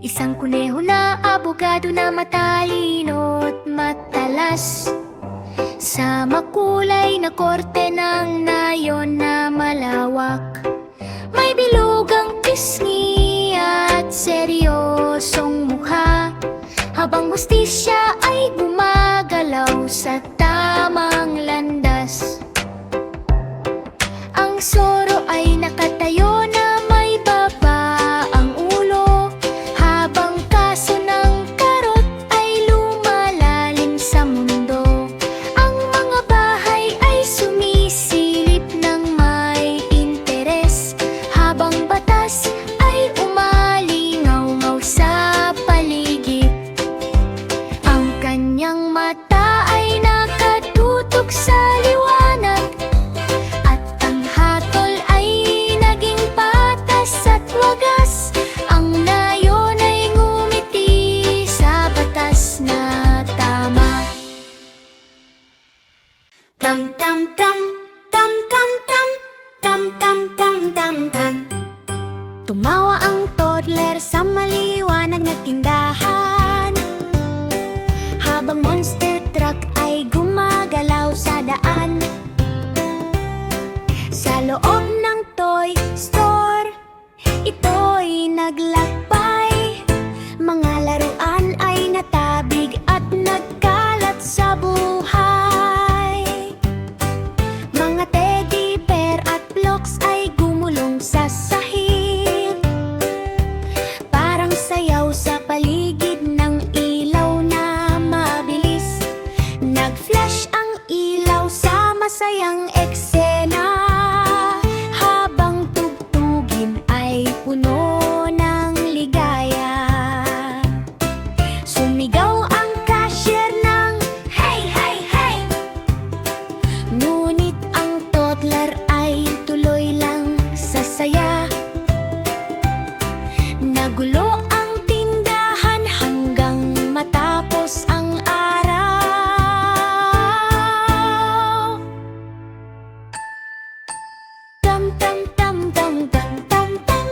Isang kuneho na abogado na matalino't matalas, sa makulay na korte ng nayon na malawak. May bilugang pisngi at seryosong mukha, habang hustisya ay gumagalaw sa tamang landas. Ang soro ay nakatayo na may baba ang ulo, habang kaso ng karot ay lumalalim sa mundo. Ang mga bahay ay sumisilip ng may interes, habang batas ay umalingaw-ngaw sa paligid. Ang kanyang mata ay nakatutok sa liwanag, at ang hatol ay naging patas at wagas. Ang nayon ay ngumiti sa batas na tama. Tam tam tam, tam tam tam, tam tam tam tam tam. Tumawa ang toddler sa maliwanag na tindahan, habang monster truck ay gumagalaw sa daan. Sa loob ng toy store, ito'y naglakbay. Mga laruan ay natabig at nagkalat sa buhay. Mga teddy bear at blocks ay gumulong sa sahig, parang sayaw sa paligid ng ilaw na mabilis. Nag-flash ang ilaw sa masayang eksena, habang tugtugin ay puno ng ligaya. Sumigaw ang cashier ng hey, hey, hey! Ngunit ang toddler ay tuloy lang sa saya. Nagulo ang tindahan hanggang matapos ang araw. Tam tam tam tam tam tam tam.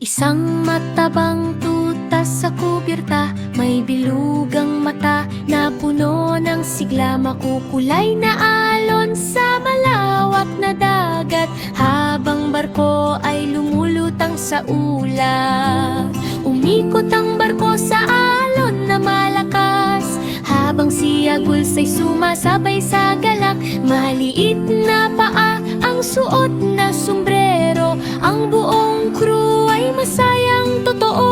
Isang matabang tuta sa kubirta, may bilugang mata na puno ng sigla. Makukulay na alon sa malawak na dagat, habang barko ay lumulutang sa ulap. Umikot ang barko sa alon na malakas, habang si Aguls ay sumasabay sa galak. Maliit na paa ang suot na sombrero, ang buong crew ay masayang totoo.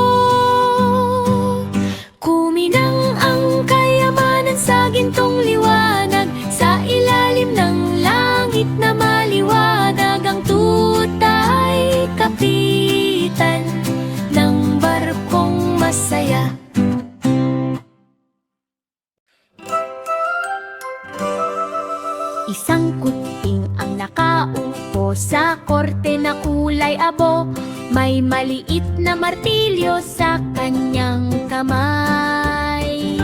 Kuminang ang kayamanan sa gintong liwanag, sa ilalim ng langit na maliwanag. Ang tuta ay kapitan ng barkong masaya. Isang kuting ang nakaupo sa korte na kulay abo, may maliit na martilyo sa kanyang kamay.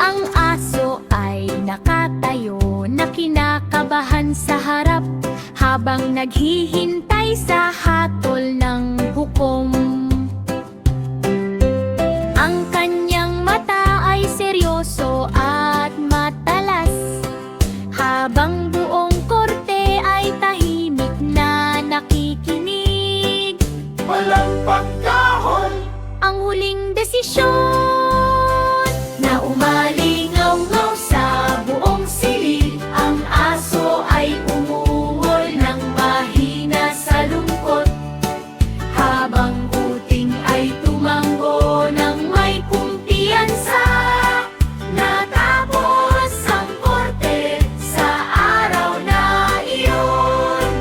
Ang aso ay nakatayo na kinakabahan sa harap, habang naghihintay sa hatol ng hukom. Ang kanyang mata ay seryoso at matalas, habang buong korte ay tahimik na nakikinig. Walang pagkahon, Ang huling desisyon na umalingaw-ngaw sa buong silid. Ang aso ay umuhol ng mahina sa lungkot, habang kuting ay tumango ng may kumpiyansa. Natapos ang korte sa araw na iyon.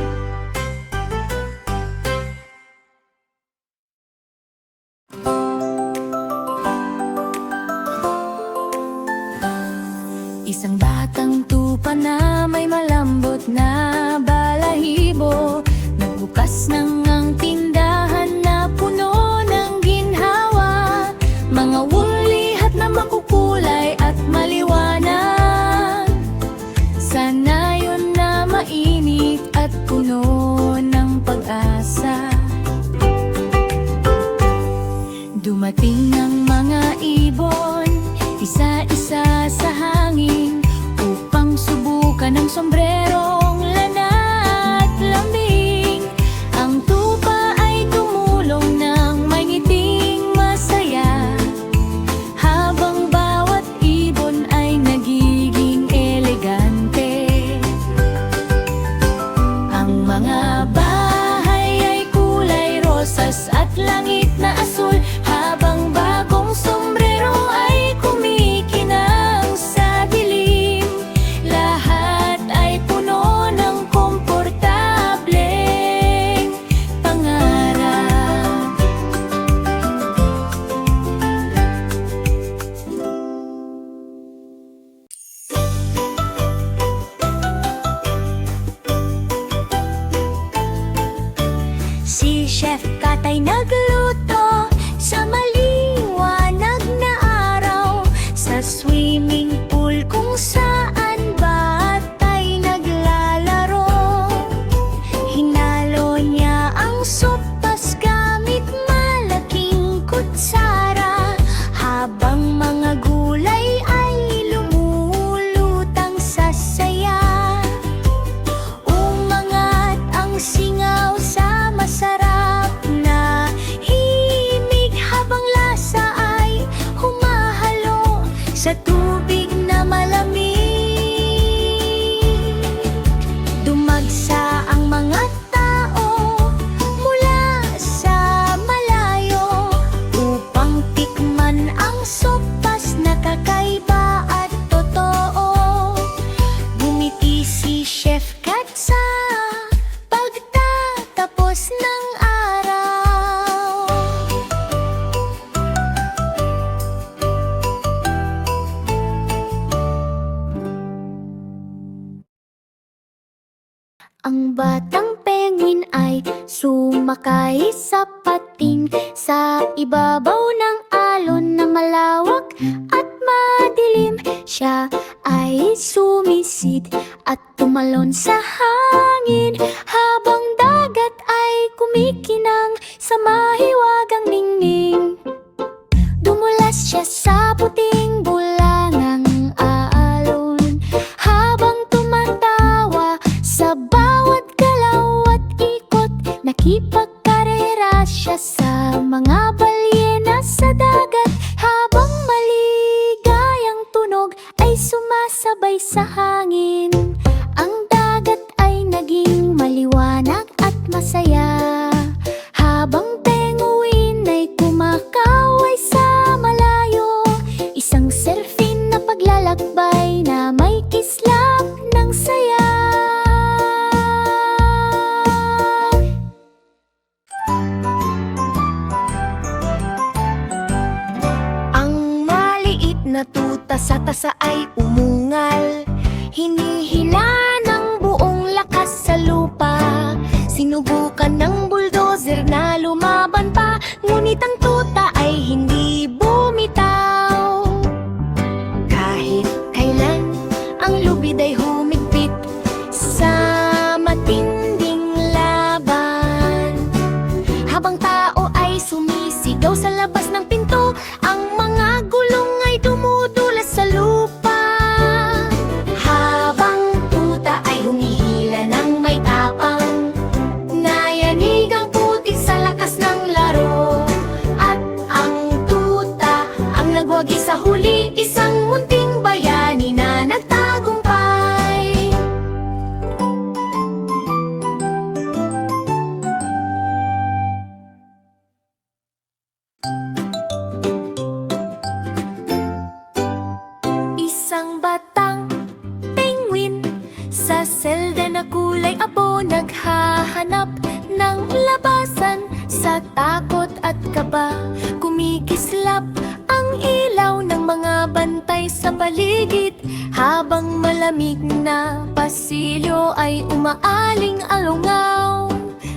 Isang batang tupa na may malambot na balahibo, nagbukas ng ang tindahan na puno ng ginhawa. Mga wulihat na makukulay at maliwanag, sana yun na ay nagluto sa maliwanag na araw, sa swimming pool kung saan bata ay naglalaro. Hinalo niya ang sopas gamit malaking kutsara, habang mga gulay ay lumulutang sa saya. Umangat ang singaw sa masarap na himig, habang lasa ay humahalo sa tubig na malamig. Dumagsa ang mga tao mula sa malayo upang tikman ang sopas na kakaiba at totoo. Bumiti si Chef Kat sa pagtatapos ng araw. Ang batang penguin ay sumakay sa pating sa ibabaw ng alon na malawak at madilim. Siya ay sumisid at tumalon sa hangin, habang dagat ay kumikinang sa mahiwagang ningning. Dumulas siya sa puting bulangang alon, habang tumatawa sa bawat galaw at ikot. Nakipagkarera siya sa mga balyena sa dagat, habang maligayang tunog ay sumasabay sa hangin. Ang dagat ay naging maliwanag at masaya, habang penguin ay kumakaway sa malayo. Isang surfing na paglalakbay na may kislap ng saya. Ang maliit na tuta sa tasa ay umungal, hinihila ng buong lakas sa lupa. Sinubukan ng bulldozer na lumaban pa, ngunit ang tuta ay hindi bumitaw. Kahit kailan ang lubid ay humigpit sa matinding laban, habang tao ay sumisigaw sa labas ng pinto. Ang mga gulong ay dumudulas sa lupa, habang tuta ay humihila ng may tapang. Nayanig ang putik sa lakas ng laro, at ang tuta ang nagwagi sa huli. Isang munting bayani na nagtagumpay. Isang batang penguin sa selda na kulay abo, naghahanap ng labasan sa takot at kaba. Kumikislap ang ilaw ng mga bantay sa paligid, habang malamig na pasilyo ay umaaling-alungaw.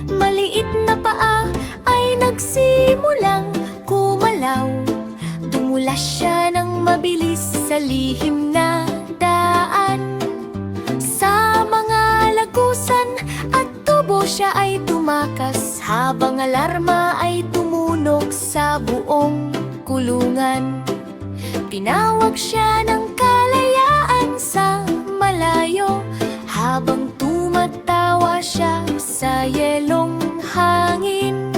Maliit na paa ay nagsimulang kumalaw. Dumulas siya ng mabilis sa lihim na daan, sa mga lagusan at tubo siya ay tumakas, habang alarma ay tumunog sa buong kulungan. Tinawag siya ng kalayaan sa malayo, habang tumatawa siya sa yelong hangin.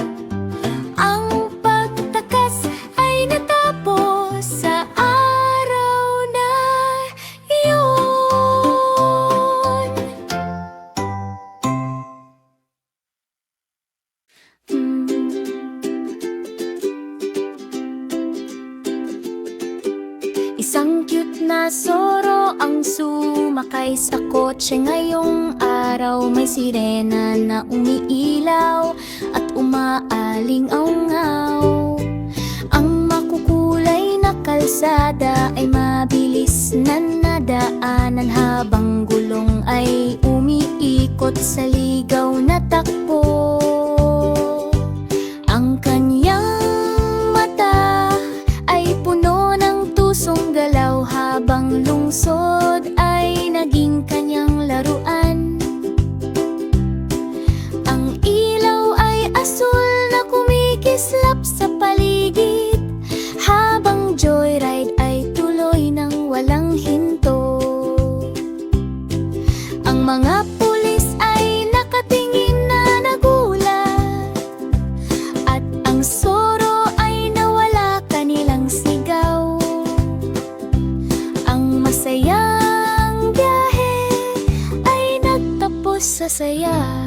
Ang pagtakas ay natapos sa araw na iyon. Isang cute na soro ang sumakay sa kotse ngayong araw. May sirena na umiilaw at umaaling-aungaw. Ang makukulay na kalsada ay mabilis na nadaanan, habang gulong ay umiikot sa ligaw na takbo. Ang paligid, habang joyride ay tuloy ng walang hinto. Ang mga pulis ay nakatingin na nagulat, at ang soro ay nawala kanilang sigaw. Ang masayang biyahe ay nagtapos sa saya.